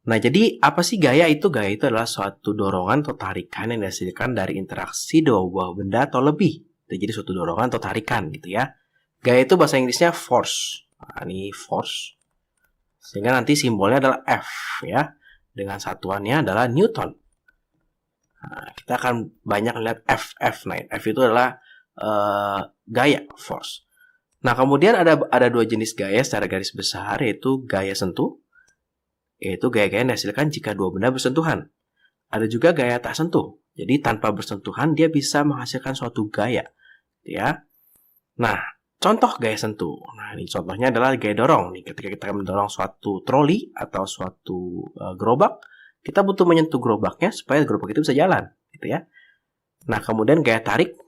Nah, jadi apa sih gaya itu? Gaya itu adalah suatu dorongan atau tarikan yang dihasilkan dari interaksi dua buah benda atau lebih. Jadi suatu dorongan atau tarikan gitu ya. Gaya itu bahasa Inggrisnya force. Nah, ini force. Sehingga nanti simbolnya adalah F ya. Dengan satuannya adalah Newton. Nah, kita akan banyak lihat F. Nah, F itu adalah gaya force. Nah, kemudian ada dua jenis gaya secara garis besar, yaitu gaya sentuh, yaitu gaya-gaya yang dihasilkan jika dua benda bersentuhan. Ada juga gaya tak sentuh. Jadi tanpa bersentuhan dia bisa menghasilkan suatu gaya, ya. Nah, contoh gaya sentuh. Nah, ini contohnya adalah gaya dorong. Nih, ketika kita mendorong suatu troli atau suatu gerobak, kita butuh menyentuh gerobaknya supaya gerobak itu bisa jalan, gitu ya. Nah, kemudian gaya tarik,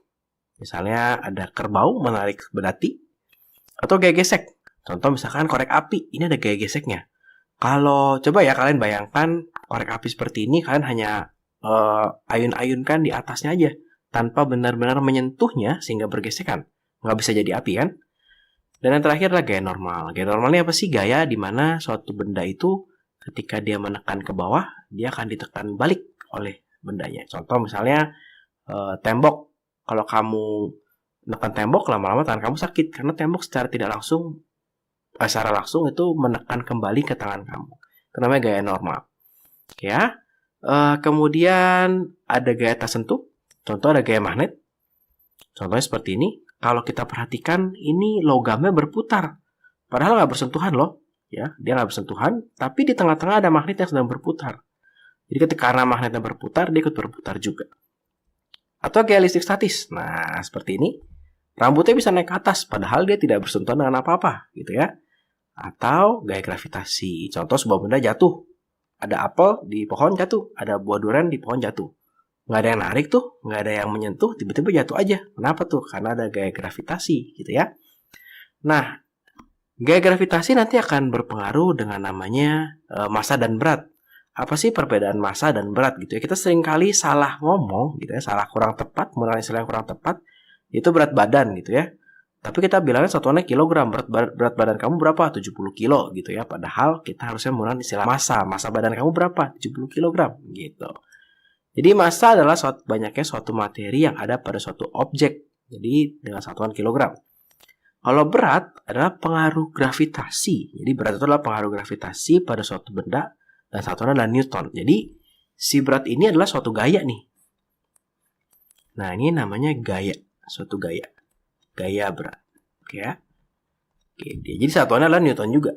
misalnya ada kerbau menarik bendati, atau gaya gesek. Contoh misalkan korek api, ini ada gaya geseknya. Kalau coba ya kalian bayangkan korek api seperti ini, kalian hanya ayun-ayunkan di atasnya aja, tanpa benar-benar menyentuhnya sehingga bergesekan. Nggak bisa jadi api kan? Dan yang terakhir adalah gaya normal. Gaya normal ini apa sih? Gaya di mana suatu benda itu ketika dia menekan ke bawah, dia akan ditekan balik oleh bendanya. Contoh misalnya tembok. Kalau kamu menekan tembok, lama-lama tangan kamu sakit karena tembok secara langsung itu menekan kembali ke tangan kamu. Itu namanya gaya normal. Ya. Kemudian ada gaya tak sentuh. Contoh ada gaya magnet. Contohnya seperti ini. Kalau kita perhatikan, ini logamnya berputar. Padahal nggak bersentuhan loh. Ya, dia nggak bersentuhan, tapi di tengah-tengah ada magnet yang sedang berputar. Jadi ketika karena magnetnya berputar, dia ikut berputar juga. Atau gaya listrik statis. Nah, seperti ini. Rambutnya bisa naik ke atas, padahal dia tidak bersentuhan dengan apa-apa, gitu ya. Atau gaya gravitasi. Contoh sebuah benda jatuh. Ada apel di pohon jatuh, ada buah durian di pohon jatuh. Nggak ada yang narik tuh, nggak ada yang menyentuh, tiba-tiba jatuh aja. Kenapa tuh? Karena ada gaya gravitasi, gitu ya. Nah, gaya gravitasi nanti akan berpengaruh dengan namanya massa dan berat. Apa sih perbedaan massa dan berat gitu ya? Kita seringkali salah ngomong gitu ya, salah kurang tepat, menggunakan istilah yang kurang tepat. Itu berat badan gitu ya. Tapi kita bilangnya satuannya kilogram. Berat badan kamu berapa? 70 kilo gitu ya. Padahal kita harusnya menggunakan istilah massa. Massa badan kamu berapa? 70 kilogram gitu. Jadi massa adalah banyaknya suatu materi yang ada pada suatu objek. Jadi dengan satuan kilogram. Kalau berat adalah pengaruh gravitasi. Jadi berat itu adalah pengaruh gravitasi pada suatu benda dan satuannya adalah Newton. Jadi si berat ini adalah suatu gaya nih. Nah, ini namanya gaya. Suatu gaya berat, oke ya. Oke, jadi satuannya adalah Newton juga.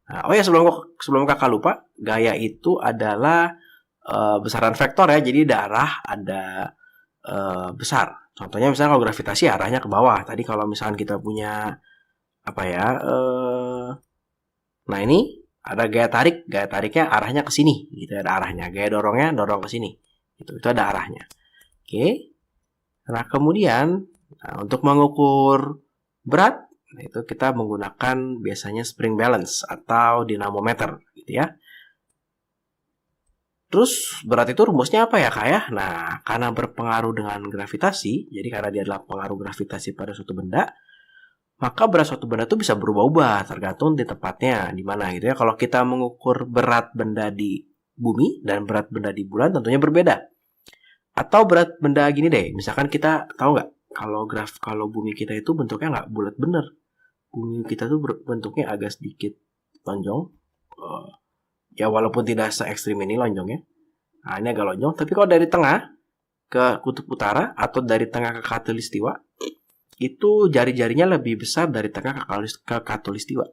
Nah, oh ya sebelum kakak lupa, gaya itu adalah besaran vektor ya. Jadi darah ada besar. Contohnya misalnya kalau gravitasi arahnya ke bawah. Tadi kalau misalkan kita punya apa ya? Nah ini ada gaya tarik. Gaya tariknya arahnya ke sini. Gitu ada arahnya. Gaya dorongnya dorong ke sini. Itu ada arahnya. Oke. Nah, kemudian untuk mengukur berat, itu kita menggunakan biasanya spring balance atau dinamometer, gitu ya. Terus berat itu rumusnya apa ya, Kak ya? Nah, karena berpengaruh dengan gravitasi, jadi karena dia adalah pengaruh gravitasi pada suatu benda, maka berat suatu benda itu bisa berubah-ubah tergantung di tempatnya, di mana gitu ya. Kalau kita mengukur berat benda di bumi dan berat benda di bulan tentunya berbeda. Atau berat benda gini deh, misalkan kita tahu nggak kalau bumi kita itu bentuknya nggak bulat bener, bumi kita tuh bentuknya agak sedikit lonjong, ya walaupun tidak se ekstrim ini lonjongnya. Nah ini agak lonjong, tapi kalau dari tengah ke kutub utara atau dari tengah ke khatulistiwa, itu jari-jarinya lebih besar dari tengah ke khatulistiwa.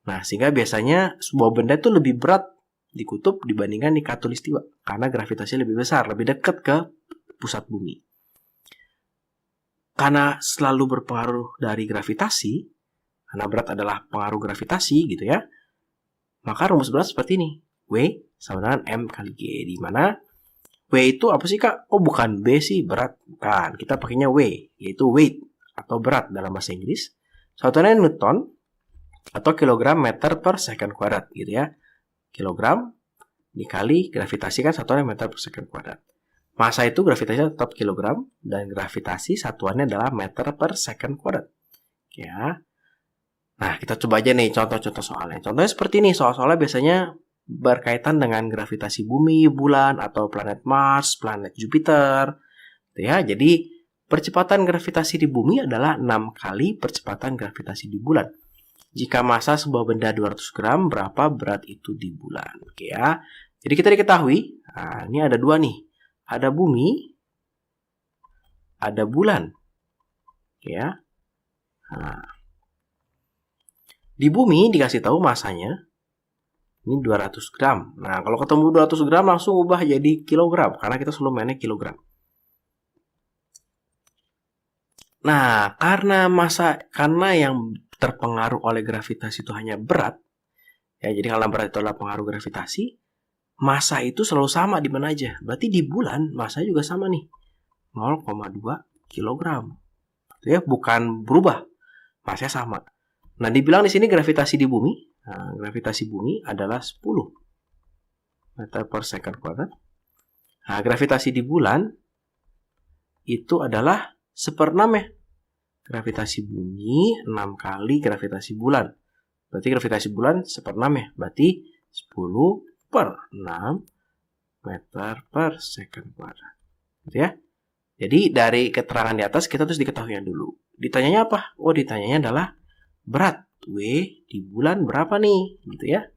Nah sehingga biasanya sebuah benda itu lebih berat di kutub dibandingkan di khatulistiwa karena gravitasi lebih besar, lebih dekat ke pusat bumi. Karena selalu berpengaruh dari gravitasi, karena berat adalah pengaruh gravitasi gitu ya, maka rumus berat seperti ini. W sama dengan M kali G, di mana W itu apa sih Kak? Oh bukan B sih, berat. Bukan, kita pakainya W, yaitu weight atau berat dalam bahasa Inggris. Satuannya Newton atau kilogram meter per second kuadrat gitu ya. Kilogram dikali gravitasi kan satuannya meter per second kuadrat. Massa itu gravitasinya tetap kilogram dan gravitasi satuannya adalah meter per second kuadrat. Ya. Nah, kita coba aja nih contoh-contoh soalnya. Contohnya seperti ini, soal-soalnya biasanya berkaitan dengan gravitasi bumi, bulan, atau planet Mars, planet Jupiter. Ya, jadi percepatan gravitasi di bumi adalah 6 kali percepatan gravitasi di bulan. Jika massa sebuah benda 200 gram, berapa berat itu di bulan? Oke ya. Jadi kita diketahui, nah, ini ada dua nih. Ada bumi, ada bulan. Oke ya. Nah, di bumi dikasih tahu massanya ini 200 gram. Nah, kalau ketemu 200 gram langsung ubah jadi kilogram karena kita selalu mainnya kilogram. Nah, karena yang terpengaruh oleh gravitasi itu hanya berat, ya, jadi kalau berat itu adalah pengaruh gravitasi, massa itu selalu sama di mana aja. Berarti di bulan massa juga sama nih, 0,2 kilogram. Ya, bukan berubah, massanya sama. Nah, dibilang di sini gravitasi di bumi, nah, gravitasi bumi adalah 10 meter per second kuadrat. Nah, gravitasi di bulan itu adalah 1/6 ya. Gravitasi bumi 6 kali gravitasi bulan. Berarti gravitasi bulan 1/6 ya. Berarti 10/6 meter per second kuadrat. Gitu ya. Jadi dari keterangan di atas kita terus diketahui dulu. Ditanyanya apa? Oh, ditanyanya adalah berat. W di bulan berapa nih? Gitu ya.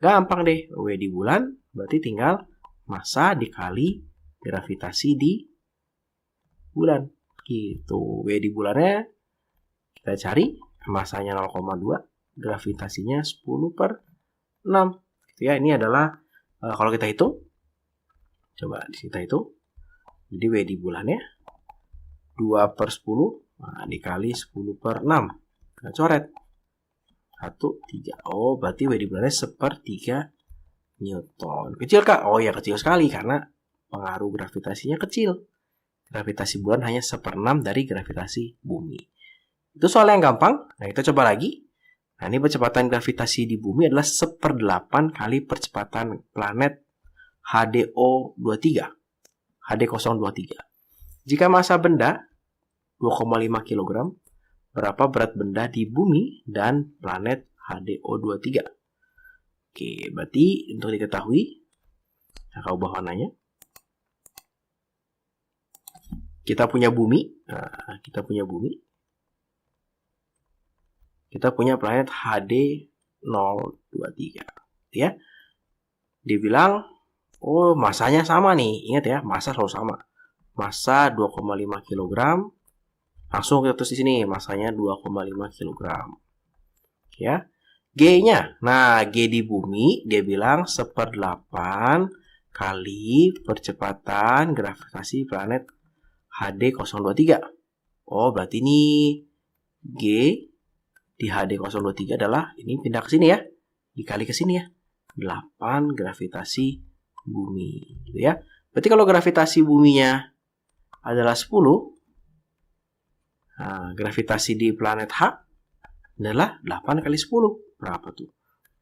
Gampang deh. W di bulan berarti tinggal massa dikali gravitasi di bulan. Gitu. W di bulannya kita cari, massanya 0,2, gravitasinya 10/6. Gitu ya. Ini adalah kalau kita hitung, coba kita hitung. Jadi W di bulannya 2/10, nah, dikali 10/6. Kita coret 1/3. Oh, berarti W di bulannya 1/3 Newton. Kecil kak? Oh ya, kecil sekali karena pengaruh gravitasinya kecil. Gravitasi bulan hanya 1/6 dari gravitasi bumi. Itu soal yang gampang. Nah, kita coba lagi. Nah, ini percepatan gravitasi di bumi adalah 1/8 kali percepatan planet HDO23. HD023. Jika massa benda 2,5 kg, berapa berat benda di bumi dan planet HDO23? Oke, berarti untuk diketahui, nah, kalau ubah warnanya, kita punya bumi, nah, kita punya planet HD023, ya. Dibilang, oh, massanya sama nih. Ingat ya, massa selalu sama. Massa 2,5 kg. Langsung kita tulis di sini, massanya 2,5 kg. Ya. G-nya. Nah, G di bumi dia bilang 1/8 kali percepatan gravitasi planet HD023. Oh, berarti ini G di HD023 adalah ini pindah ke sini ya. Dikali ke sini ya. 8 gravitasi bumi, gitu ya. Berarti kalau gravitasi buminya adalah 10, nah, gravitasi di planet H adalah 8 kali 10. Berapa tuh?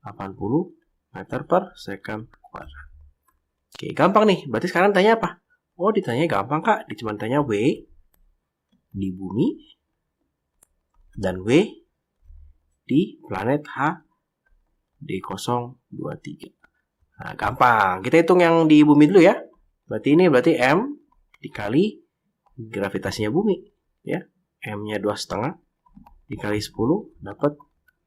80 meter per second kuadrat. Oke, gampang nih. Berarti sekarang tanya apa? Oh, ditanya gampang kak. Dia cuma tanya W di bumi dan W di planet H D023. Nah, gampang. Kita hitung yang di bumi dulu ya. Berarti M dikali gravitasinya bumi, ya. M-nya 2,5 dikali 10 dapat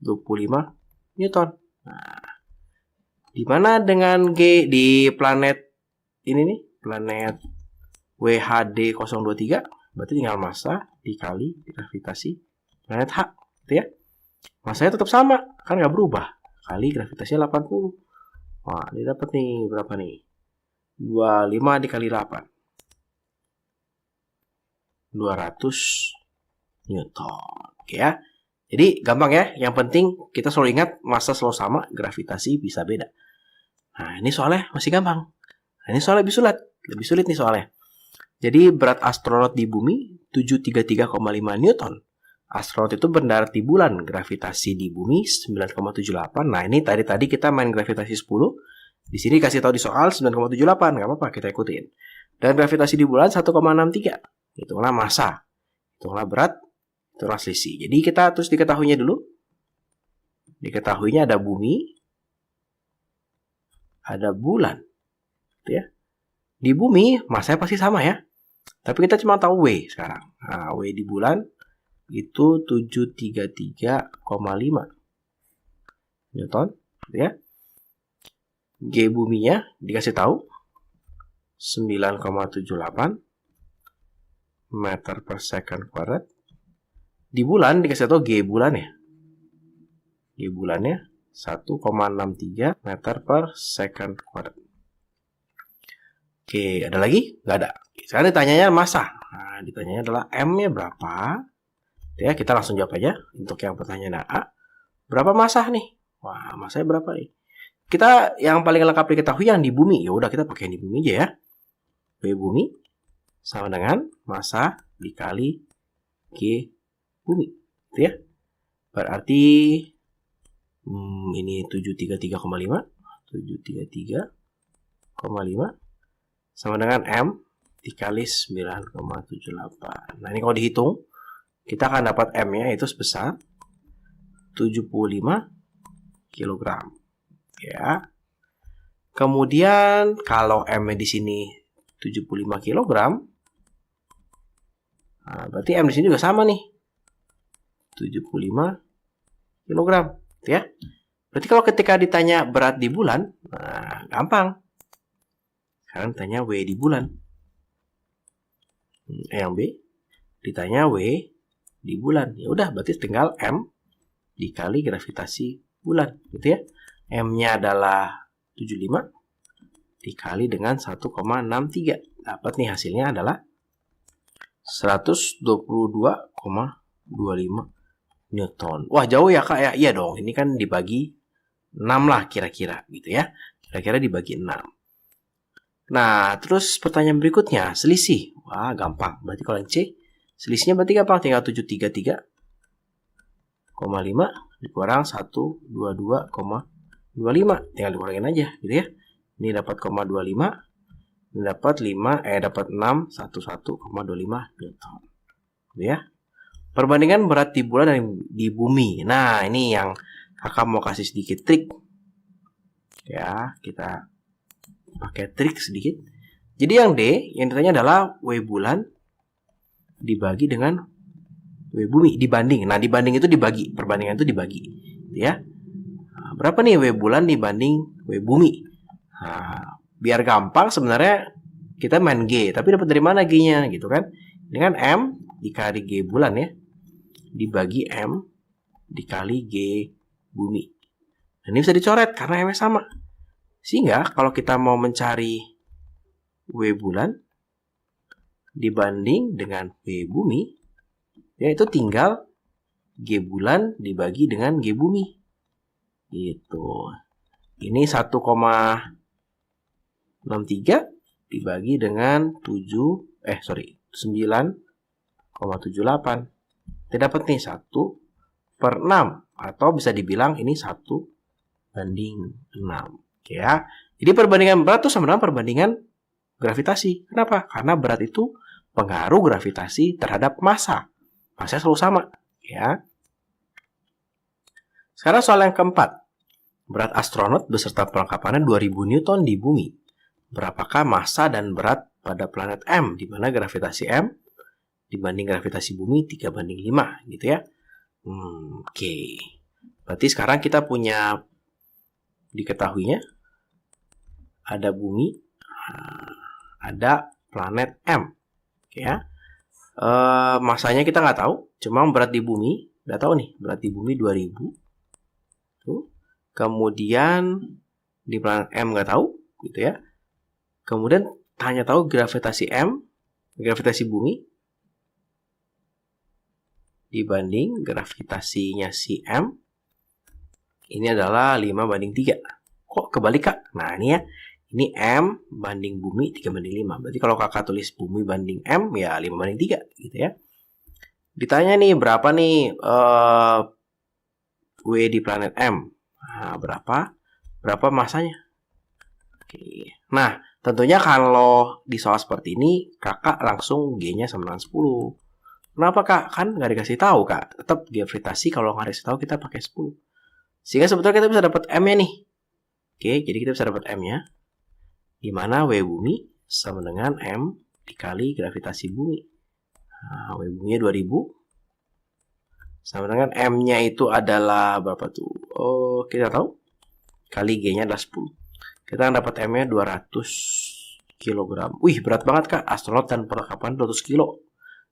25 Newton. Nah, di mana dengan G di planet ini nih, planet WHD023, berarti tinggal massa dikali gravitasi planet H, gitu ya. Massanya tetap sama, kan nggak berubah. Kali gravitasinya 80. Wah, ini dapat nih berapa nih? 25 dikali 8. 200 Newton. Oke ya. Jadi gampang ya. Yang penting kita selalu ingat massa selalu sama, gravitasi bisa beda. Nah, ini soalnya masih gampang. Nah, ini soalnya lebih sulit nih soalnya. Jadi berat astronot di bumi 733,5 Newton. Astronot itu mendarat di bulan, gravitasi di bumi 9,78. Nah, ini tadi kita main gravitasi 10. Di sini kasih tahu di soal 9,78, nggak apa-apa, kita ikutin. Dan gravitasi di bulan 1,63. Hitunglah massa, hitunglah berat, hitunglah selisih. Jadi kita terus diketahuinya dulu. Diketahuinya ada bumi, ada bulan. Gitu ya. Di bumi masanya pasti sama ya. Tapi kita cuma tahu W sekarang. Nah, W di bulan itu 733,5 Newton, ya. G buminya dikasih tahu 9,78 meter per second kuadrat. Di bulan dikasih tahu G bulan ya. G bulannya 1,63 meter per second kuadrat. Oke, ada lagi? Nggak ada. Sekarang ditanyanya masa. Nah, ditanyanya adalah M-nya berapa? Ya, kita langsung jawab aja untuk yang pertanyaan A. Berapa masa nih? Wah, masanya berapa nih? Kita yang paling lengkap diketahui yang di bumi. Ya udah kita pakai yang di bumi aja ya. W bumi sama dengan masa dikali G bumi. Gitu ya. Berarti ini 733,5. 733,5 sama dengan M dikali 9,78. Nah, ini kalau dihitung, kita akan dapat M-nya itu sebesar 75 kg. Ya. Kemudian kalau M-nya di sini 75 kg, nah, berarti M di sini juga sama nih. 75 kg, ya. Berarti kalau ketika ditanya berat di bulan, nah, gampang. Sekarang ditanya W di bulan. Yang B ditanya W di bulan. Ya udah, berarti tinggal M dikali gravitasi bulan, gitu ya. M-nya adalah 75 dikali dengan 1,63. Dapat nih hasilnya adalah 122,25 Newton. Wah, jauh ya, Kak ya? Iya dong, ini kan dibagi 6 lah kira-kira, gitu ya. Kira-kira dibagi 6. Nah, terus pertanyaan berikutnya, selisih. Wah, gampang. Berarti kalau yang C, selisihnya berarti gampang. Tinggal 733,5 dikurang 122,25. Tinggal dikurangin aja, gitu ya. Ini dapat 0,25. Ini dapat 611,25 Newton. Gitu ya. Perbandingan berat di bulan dan di bumi. Nah, ini yang kakak mau kasih sedikit trik. Ya, kita pakai trik sedikit. Jadi yang D, yang ditanya adalah W bulan dibagi dengan W bumi dibanding. Nah, dibanding itu dibagi, perbandingan itu dibagi, ya. Nah, berapa nih W bulan dibanding W bumi? Nah, biar gampang sebenarnya kita main G, tapi dapat dari mana G-nya gitu kan? Dengan M dikali G bulan ya, dibagi M dikali G bumi. Dan ini bisa dicoret karena M-nya sama. Sehingga kalau kita mau mencari W bulan dibanding dengan W bumi, ya itu tinggal G bulan dibagi dengan G bumi. Gitu. Ini 1,63 dibagi dengan 9,78. Kita dapat nih 1/6. Atau bisa dibilang ini 1/6. Ya, jadi perbandingan berat itu sama dengan perbandingan gravitasi. Kenapa? Karena berat itu pengaruh gravitasi terhadap massa. Massa selalu sama. Ya. Sekarang soal yang keempat. Berat astronot beserta perlengkapannya 2000 Newton di bumi. Berapakah massa dan berat pada planet M, di mana gravitasi M dibanding gravitasi bumi 3/5, gitu ya. Oke. Berarti sekarang kita punya diketahuinya ada bumi, ada planet M, ya. Masanya kita nggak tahu, cuma berat di bumi, nggak tahu nih, berat di bumi 2000. Tuh. Kemudian di planet M nggak tahu, gitu ya. Kemudian hanya tahu gravitasi M, gravitasi bumi dibanding gravitasinya si M, ini adalah 5/3. Kok kebalik, Kak? Nah, ini ya. Ini M banding bumi 3/5. Berarti kalau kakak tulis bumi banding M, ya 5/3, gitu ya. Ditanya nih, berapa nih W di planet M? Nah, berapa masanya? Oke. Nah, tentunya kalau di soal seperti ini, kakak langsung G-nya sama dengan 10. Kenapa, Kak? Kan nggak dikasih tahu, Kak. Tetap gravitasi kalau nggak dikasih tahu kita pakai 10. Sehingga sebetulnya kita bisa dapat M-nya nih. Oke, jadi kita bisa dapat M-nya. Di mana W bumi sama dengan M dikali gravitasi bumi. Nah, W buminya 2000 sama dengan M-nya itu adalah berapa tuh? Oh, kita tahu. Kali G-nya adalah 10. Kita akan dapat M-nya 200 kg. Wih, berat banget Kak. Astronot dan perlengkapan 200 kilo.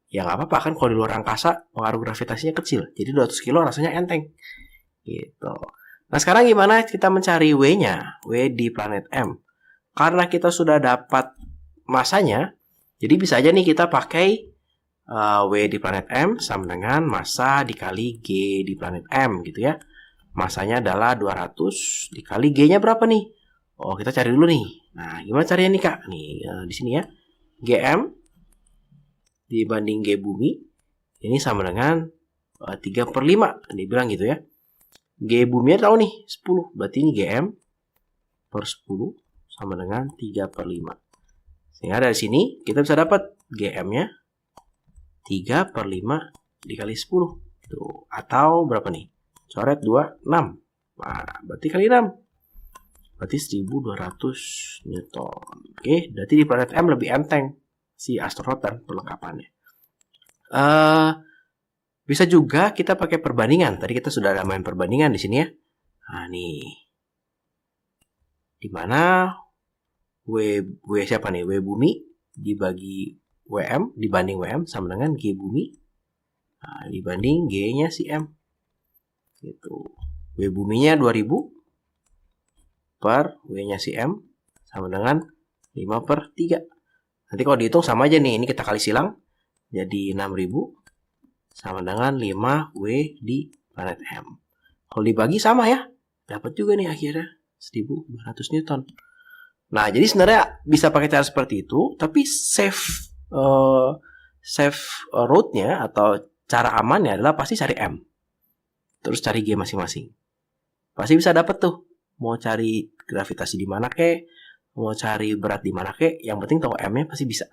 Ya nggak apa-apa kan, kalau di luar angkasa pengaruh gravitasinya kecil. Jadi 200 kilo rasanya enteng. Gitu. Nah, sekarang gimana kita mencari W-nya? W di planet M. Karena kita sudah dapat masanya, jadi bisa aja nih kita pakai W di planet M sama dengan massa dikali G di planet M gitu ya. Masanya adalah 200 dikali G-nya berapa nih? Oh, kita cari dulu nih. Nah, gimana caranya nih Kak? Nih, di sini ya. GM dibanding G bumi ini sama dengan 3/5. Dibilang gitu ya. G bumi tahu nih 10. Berarti ini GM per 10 sama dengan 3/5. Sehingga dari sini kita bisa dapat GM-nya 3/5 dikali 10. Tuh. Atau berapa nih? Coret 2, 6. Nah, berarti kali 6. Berarti 1200 Newton. Oke, berarti di planet M lebih enteng si astronot dan perlengkapannya. Bisa juga kita pakai perbandingan. Tadi kita sudah ada main perbandingan di sini ya. Nah, nih. Dimana W siapa nih? W bumi dibagi WM dibanding WM sama dengan G bumi. Nah, dibanding G-nya si M. Gitu. W buminya 2000 per W-nya si M sama dengan 5/3. Nanti kalau dihitung sama aja nih. Ini kita kali silang. Jadi 6000 sama dengan 5 W di planet M. Kalau dibagi sama ya. Dapat juga nih akhirnya 1200 Newton. Nah, jadi sebenarnya bisa pakai cara seperti itu. Tapi safe route-nya atau cara amannya adalah pasti cari M. Terus cari G masing-masing. Pasti bisa dapat tuh. Mau cari gravitasi di mana kek. Mau cari berat di mana kek. Yang penting tahu M-nya pasti bisa.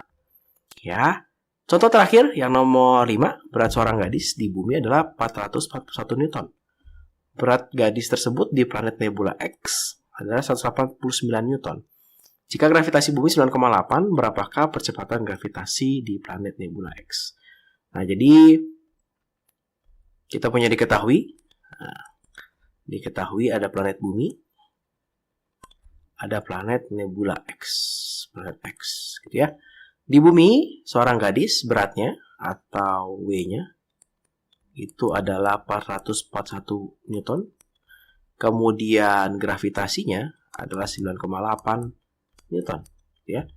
Ya. Contoh terakhir, yang nomor 5, berat seorang gadis di bumi adalah 441 Newton. Berat gadis tersebut di planet nebula X adalah 189 Newton. Jika gravitasi bumi 9,8, berapakah percepatan gravitasi di planet nebula X? Nah, jadi kita punya diketahui. Nah, diketahui ada planet bumi, ada planet nebula X, planet X, gitu ya. Di bumi, seorang gadis beratnya atau W-nya itu adalah 441 Newton. Kemudian gravitasinya adalah 9,8 Newton. Ya.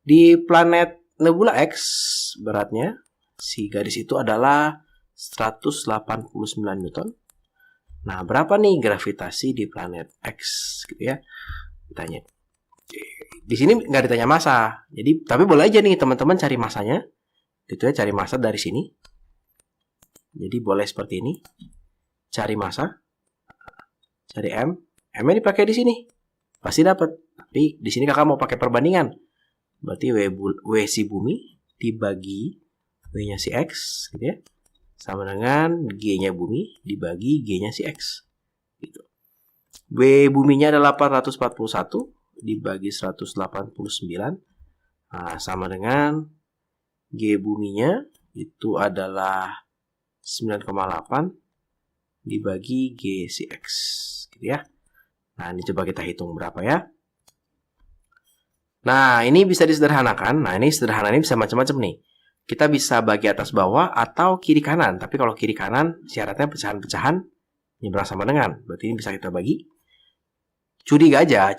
Di planet nebula X beratnya si gadis itu adalah 189 Newton. Nah, berapa nih gravitasi di planet X? Gitu ya. Ditanya. Di sini nggak ditanya massa, jadi tapi boleh aja nih teman-teman cari massanya, gitu ya, cari massa dari sini. Jadi boleh seperti ini, cari massa, cari M, M-nya dipakai di sini, pasti dapat. Tapi di sini kakak mau pakai perbandingan, berarti W si bumi dibagi W-nya si X, gitu ya, sama dengan G-nya bumi dibagi G-nya si X, gitu. W buminya adalah 441. Dibagi 189 nah, sama dengan G buminya itu adalah 9,8 dibagi G si X gitu ya. Nah, ini coba kita hitung berapa ya. Nah, ini bisa disederhanakan. Nah, ini sederhana, ini bisa macam-macam nih. Kita bisa bagi atas bawah atau kiri kanan. Tapi kalau kiri kanan syaratnya pecahan-pecahan nyebrang sama dengan. Berarti ini bisa kita bagi. Curiga aja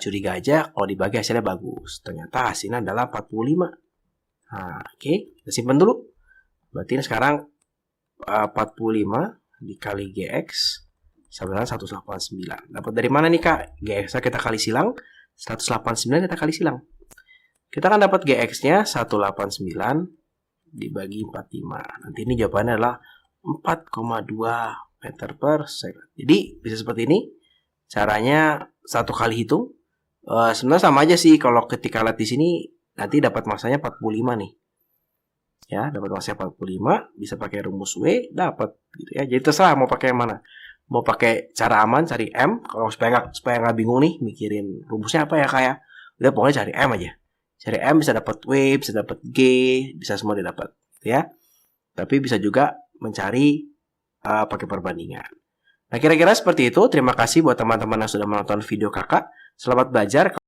kalau dibagi hasilnya bagus. Ternyata hasilnya adalah 45. Nah, oke, kita simpan dulu. Berarti ini sekarang 45 dikali GX sama dengan 189. Dapat dari mana nih Kak? GX kita kali silang, 189 kita kali silang. Kita akan dapat GX-nya 189 dibagi 45. Nanti ini jawabannya adalah 4,2 meter per second. Jadi bisa seperti ini. Caranya satu kali hitung. Sebenarnya sama aja sih kalau ketika lihat di sini nanti dapat massanya 45 nih. Ya, dapat massanya 45, bisa pakai rumus W, dapat gitu ya. Jadi terserah mau pakai yang mana. Mau pakai cara aman, cari M. Kalau supaya nggak bingung nih mikirin rumusnya apa ya kayak. Udah pokoknya cari M aja. Cari M bisa dapat W, bisa dapat G, bisa semua didapat, ya. Tapi bisa juga mencari pakai perbandingan. Nah, kira-kira seperti itu. Terima kasih buat teman-teman yang sudah menonton video kakak. Selamat belajar.